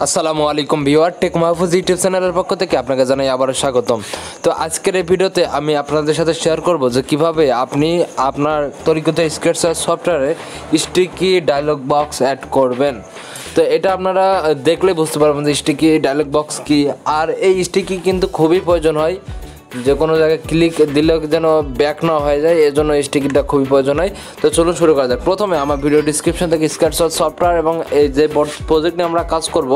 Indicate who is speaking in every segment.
Speaker 1: আসসালামু আলাইকুম viewer take Mahfuz YouTube চ্যানেলের পক্ষ থেকে আপনাকে জানাই আবারও স্বাগতম। তো আজকের এই ভিডিওতে আমি আপনাদের সাথে শেয়ার করব যে কিভাবে আপনি আপনার তৈরিকৃত স্কেটচওয়্যার সফটওয়্যারে স্টিকি ডায়লগ বক্স অ্যাড করবেন। তো এটা আপনারা দেখলে বুঝতে পারবেন যে স্টিকি ডায়লগ বক্স কি। আর এই স্টিকি কিন্তু খুবই প্রয়োজন হয়, যে কোনো জায়গায় ক্লিক দিলেও যেন ব্যাক না হয়ে যায়, এই জন্য স্টিকিটা খুবই প্রয়োজন হয়। তো চলুন শুরু করা যাক। প্রথমে আমার ভিডিও ডিসক্রিপশন থেকে স্কেটচওয়্যার সফটওয়্যার এবং এই যে প্রজেক্ট নিয়ে আমরা কাজ করব,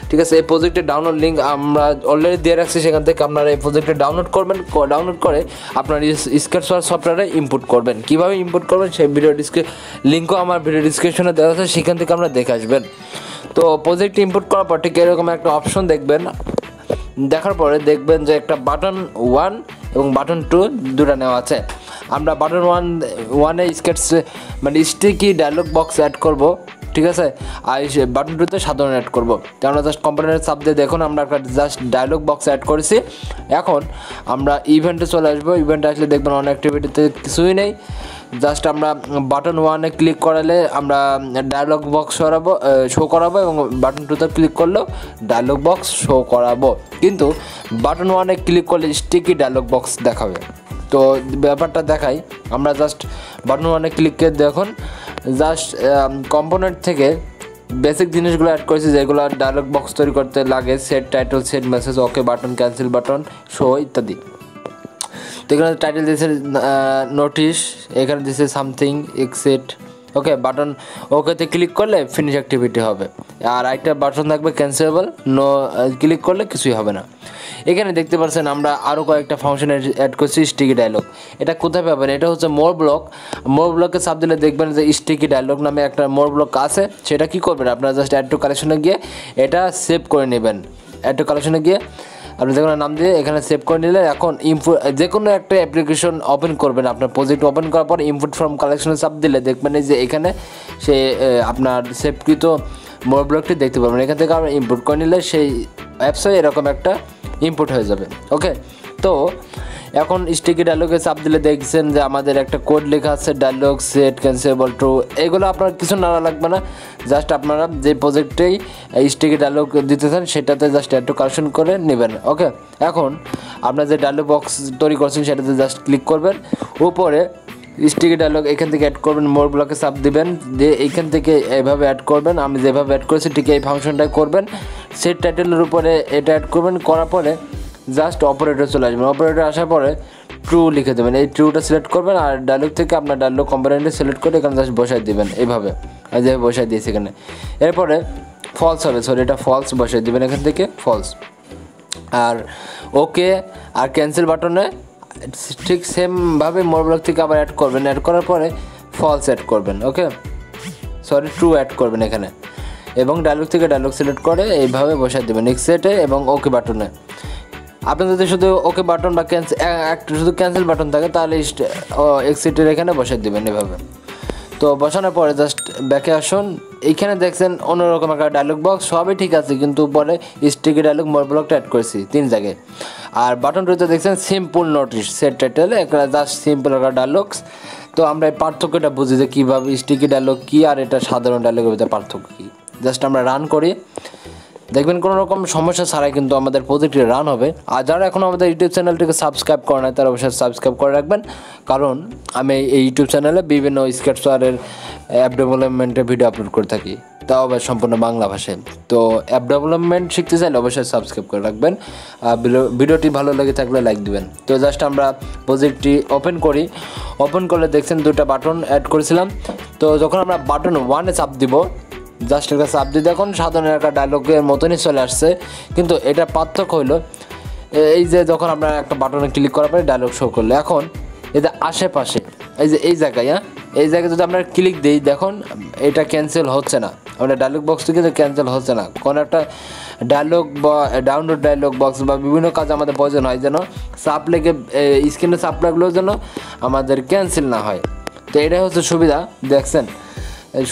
Speaker 1: ঠিক আছে, এই প্রজেক্টের ডাউনলোড লিঙ্ক আমরা অলরেডি দিয়ে রাখছি, সেখান থেকে আপনারা এই প্রজেক্টে ডাউনলোড করবেন। ডাউনলোড করে আপনার স্কেটচওয়্যার সফটওয়্যারে ইনপুট করবেন। কীভাবে ইনপুট করবেন সেই ভিডিও লিঙ্কও আমার ভিডিও ডিসক্রিপশনে দেওয়া আছে, সেখান থেকে আপনারা দেখে আসবেন। তো প্রজেক্টে ইনপুট করার পর ঠিক এরকম একটা অপশন দেখবেন। দেখার পরে দেখবেন যে একটা বাটন 1 এবং বাটন 2 দুটো নেওয়া আছে। আমরা বাটন 1-এ মানে স্টিকি ডায়লগ বক্স অ্যাড করব, ঠিক আছে। আর বাটন 2-তে সাধারণ অ্যাড করব। তো আমরা জাস্ট কম্পোনেন্ট চাপ দিয়ে দেখুন আমরা একটা জাস্ট ডায়লগ বক্স অ্যাড করেছি। এখন আমরা ইভেন্টে চলে আসবো। ইভেন্টে আসলে দেখবেন অন অ্যাক্টিভিটিতে কিছুই নেই। জাস্ট আমরা বাটন 1-এ ক্লিক করালে আমরা ডায়লগ বক্স শো করাবো এবং বাটন 2-তে ক্লিক করলেও ডায়লগ বক্স শো করাবো, কিন্তু বাটন 1-এ ক্লিক করলে স্টিকি ডায়লগ বক্স দেখাবে। তো ব্যাপারটা দেখাই, আমরা জাস্ট বাটন 1-এ ক্লিক করে দেখুন জাস্ট কম্পোনেন্ট থেকে বেসিক জিনিসগুলো অ্যাড করেছি যেগুলো ডায়লগ বক্স তৈরি করতে লাগে, set title, set message, okay button, cancel button, show ইত্যাদি। তো এখানে টাইটেল দিয়েছে নোটিশ, এখানে দিয়েছে সামথিং, এক্সিট, ওকে বাটন, ওকেতে ক্লিক করলে ফিনিশ অ্যাক্টিভিটি হবে। আর একটা বাটন থাকবে ক্যান্সেলেবল, নো ক্লিক করলে কিছুই হবে না। এখানে দেখতে পাচ্ছেন আমরা আরও কয়েকটা ফাংশন অ্যাড করছি স্টিকি ডায়লগ। এটা কোথায় পাবেন? এটা হচ্ছে মোর ব্লকে চাপ দিলে দেখবেন যে স্টিকি ডায়লগ নামে একটা মোর ব্লক আছে। সেটা কি করবেন, আপনারা জাস্ট অ্যাড টু কালেকশনে গিয়ে এটা সেভ করে নেবেন। অ্যাড টু কালেকশনে গিয়ে আপনি যে কোনো নাম দিয়ে এখানে সেভ করে নিলে এখন যে কোনো একটা অ্যাপ্লিকেশন ওপেন করবেন, আপনার প্রজেক্ট ওপেন করার পর ইনপুট ফ্রম কালেকশনে চাপ দিলে দেখবেন যে এখানে সে আপনার সেভকৃত মোর ব্লকটি দেখতে পাবেন। এখান থেকে আমরা ইনপুট করে নিলে সেই অ্যাপসে এরকম একটা ইনপুট হয়ে যাবে। ওকে, তো এখন স্টিকি ডায়লগে চাপ দিলে দেখছেন যে আমাদের একটা কোড লেখা আছে, ডায়লগ সেট ক্যান্সেলেবল ট্রু। এগুলো আপনার কিছু নাড়া লাগবে না, জাস্ট আপনারা যে প্রজেক্টেই স্টিকি ডায়লগ দিতে চান সেটাতে জাস্ট একটু কালেকশন করে নেবেন। ওকে, এখন আপনার যে ডায়লগ বক্স তৈরি করছেন সেটাতে জাস্ট ক্লিক করবেন, উপরে স্টিকি ডায়লগ এখান থেকে অ্যাড করবেন, মোর ব্লকে চাপ দিবেন, দিয়ে এইখান থেকে এভাবে অ্যাড করবেন। আমি যেভাবে অ্যাড করেছি ঠিক এই ফাংশনটাই করবেন। সেট টাইটেলের উপরে এটা অ্যাড করবেন, করার পরে জাস্ট অপারেটর চলে আসবেন। অপারেটর আসার পরে ট্রু লিখে দেবেন, এই ট্রুটা সিলেক্ট করবেন আর ডায়লগ থেকে আপনার ডায়লগ কম্পোনেন্টে সিলেক্ট করে এখানে জাস্ট বসাই দেবেন, এইভাবে যেভাবে বসাই দিয়েছি এখানে। এরপরে ফলস হবে, এটা ফলস বসাই দেবেন এখান থেকে, ফলস। আর ওকে আর ক্যান্সেল বাটনে ঠিক সেমভাবে মোর ব্লক থেকে আবার অ্যাড করবেন। অ্যাড করার পরে ফলস অ্যাড করবেন, ওকে ট্রু অ্যাড করবেন এখানে, এবং ডায়লগ থেকে ডায়লগ সিলেক্ট করে এইভাবে বসাই দেবেন এক্সেটে এবং ওকে বাটনে। আপনি যদি শুধু ওকে বাটন বা শুধু ক্যান্সেল বাটন থাকে তাহলে এক্সিটের এখানে বসাই দেবেন এভাবে। তো বসানোর পরে জাস্ট ব্যাকে আসুন, এইখানে দেখছেন অন্যরকম একটা ডায়লগ বক্স, সবই ঠিক আছে, কিন্তু পরে স্টিকি ডায়লগ মোর ব্লকটা অ্যাড করেছি 3 জায়গায়। আর বাটন 2-তে দেখছেন সিম্পল নোটিশ, সেট টাইটেল, একটা জাস্ট সিম্পল একটা ডায়লগস। তো আমরা এই পার্থক্যটা বুঝি যে কীভাবে স্টিকি ডায়লগ কী আর এটা সাধারণ ডায়লগের ভিতরে পার্থক্য কী। জাস্ট আমরা রান করি, দেখবেন কোনো রকম সমস্যা ছাড়াই কিন্তু আমাদের প্রজেক্টটি রান হবে। আর যারা এখন আমাদের ইউটিউব চ্যানেলটিকে সাবস্ক্রাইব করে নাই তারা অবশ্যই সাবস্ক্রাইব করে রাখবেন, কারণ আমি এই ইউটিউব চ্যানেলে বিভিন্ন স্কেটচওয়্যারের অ্যাপ ডেভেলপমেন্টের ভিডিও আপলোড করে থাকি, তাও আবার সম্পূর্ণ বাংলা ভাষায়। তো অ্যাপ ডেভেলপমেন্ট শিখতে চাইলে অবশ্যই সাবস্ক্রাইব করে রাখবেন। ভিডিওটি ভালো লেগে থাকলে লাইক দিবেন। তো জাস্ট আমরা প্রজেক্টটি ওপেন করি, ওপেন করলে দেখছেন 2টা বাটন অ্যাড করেছিলাম। তো যখন আমরা বাটন 1-এ চাপ দিব, জাস্ট একটা চাপ দিয়ে দেখুন সাধারণ একটা ডায়লগের মতনই চলে আসছে, কিন্তু এটা পার্থক্য হইলো এই যে যখন আমরা একটা বাটনে ক্লিক করার পরে ডায়লগ শো করলে এখন এই যে আশেপাশে এই জায়গায় এই জায়গায় যদি আমরা ক্লিক দিই দেখুন এটা ক্যান্সেল হচ্ছে না, আমরা ডায়লগ বক্স থেকে ক্যান্সেল হচ্ছে না। কোনো একটা ডায়লগ বা ডাউনলোড ডায়লগ বক্স বা বিভিন্ন কাজ আমাদের প্রয়োজন হয় যেন চাপ লেগে স্ক্রিনে চাপ লাগলেও যেন আমাদের ক্যান্সেল না হয়। তো এটাই হচ্ছে সুবিধা, দেখছেন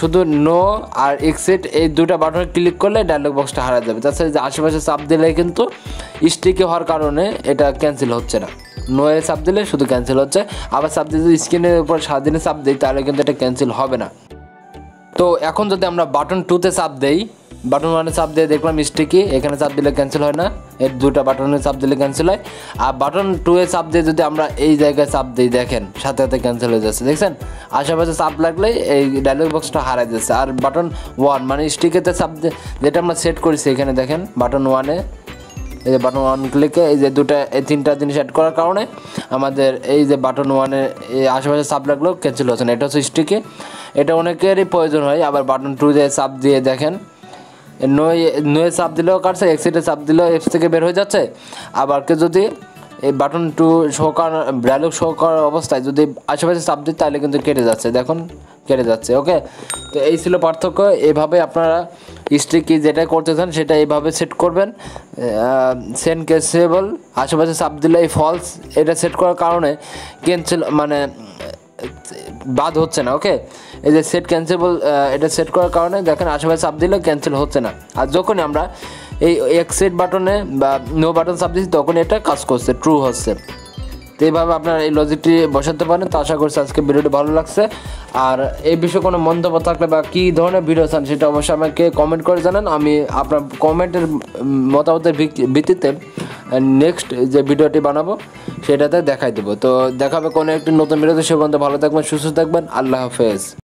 Speaker 1: শুধু নো আর এক্সিট এই 2টা বাটনে ক্লিক করলে ডায়লগ বক্সটা হারা যাবে। তাছাড়া যে আশেপাশে চাপ দিলে কিন্তু স্টিকি হওয়ার কারণে এটা ক্যান্সেল হচ্ছে না। নো এ চাপ দিলে শুধু ক্যান্সেল হচ্ছে, আবার চাপ দিয়ে যদি স্ক্রিনের উপর সারাদিনে চাপ দিই তাহলে কিন্তু এটা ক্যান্সেল হবে না। তো এখন যদি আমরা বাটন 2-তে চাপ দেই বাটন 1-এ চাপ দিয়ে দেখলাম স্টিকি, এখানে চাপ দিলে ক্যান্সেল হয় না, এর দুটো বাটনে চাপ দিলে ক্যান্সেল হয়। আর বাটন 2-এ চাপ দিয়ে যদি আমরা এই জায়গায় চাপ দিই দেখেন সাথে সাথে ক্যান্সেল হয়ে যাচ্ছে, দেখছেন আশেপাশে চাপ লাগলেই এই ডায়লগ বক্সটা হারাই যাচ্ছে। আর বাটন 1 মানে স্টিকেতে চাপ দিয়ে যেটা আমরা সেট করেছি এখানে দেখেন বাটন 1-এ এই যে বাটন 1 ক্লিকে এই যে এই তিনটা জিনিস অ্যাড করার কারণে আমাদের এই যে বাটন 1-এ এই আশেপাশে চাপ লাগলেও ক্যান্সেল হচ্ছে না, এটা হচ্ছে স্টিকে। এটা অনেকেরই প্রয়োজন হয়। আবার বাটন 2-তে চাপ দিয়ে দেখেন নয়ে চাপ দিলেও কাটছে, এক্সিটে চাপ দিলেও এক্স থেকে বের হয়ে যাচ্ছে। আবার কেউ যদি এই বাটন 2 শো করার ডায়লগ শো করার অবস্থায় যদি আশেপাশে চাপ দিই তাহলে কিন্তু কেটে যাচ্ছে, দেখুন কেটে যাচ্ছে। ওকে, তো এই ছিল পার্থক্য। এইভাবে আপনারা স্টিকি যেটা করতে চান সেটা এইভাবে সেট করবেন। সেন্ড ক্যান্সেবল আশেপাশে চাপ দিলে এই ফলস এটা সেট করার কারণে ক্যান্সেল মানে বাদ হচ্ছে না। ওকে, এই যে সেট ক্যান্সেবল এটা সেট করার কারণে দেখেন আশেপাশে চাপ দিলে ক্যান্সেল হচ্ছে না। আর যখন আমরা এই এক্সিট বাটনে বা নো বাটন চাপ দিচ্ছি তখন এটা কাজ করছে, ট্রু হচ্ছে। তো এইভাবে আপনারা এই লজিকটি বসাতে পারেন। তো আশা করছি আজকে ভিডিওটি ভালো লাগছে। আর এই বিষয়ে কোনো মন্তব্য থাকলে বা কী ধরনের ভিডিও চান সেটা অবশ্যই আমাকে কমেন্ট করে জানান। আমি আপনার কমেন্টের মতামতের ভিত্তিতে নেক্সট যে ভিডিওটি বানাবো সেটাতে দেখাই দেবো। তো দেখাবে কোনো একটি নতুন ভিডিওতে, সে পর্যন্ত ভালো থাকবেন, সুস্থ থাকবেন, আল্লাহ হাফেজ।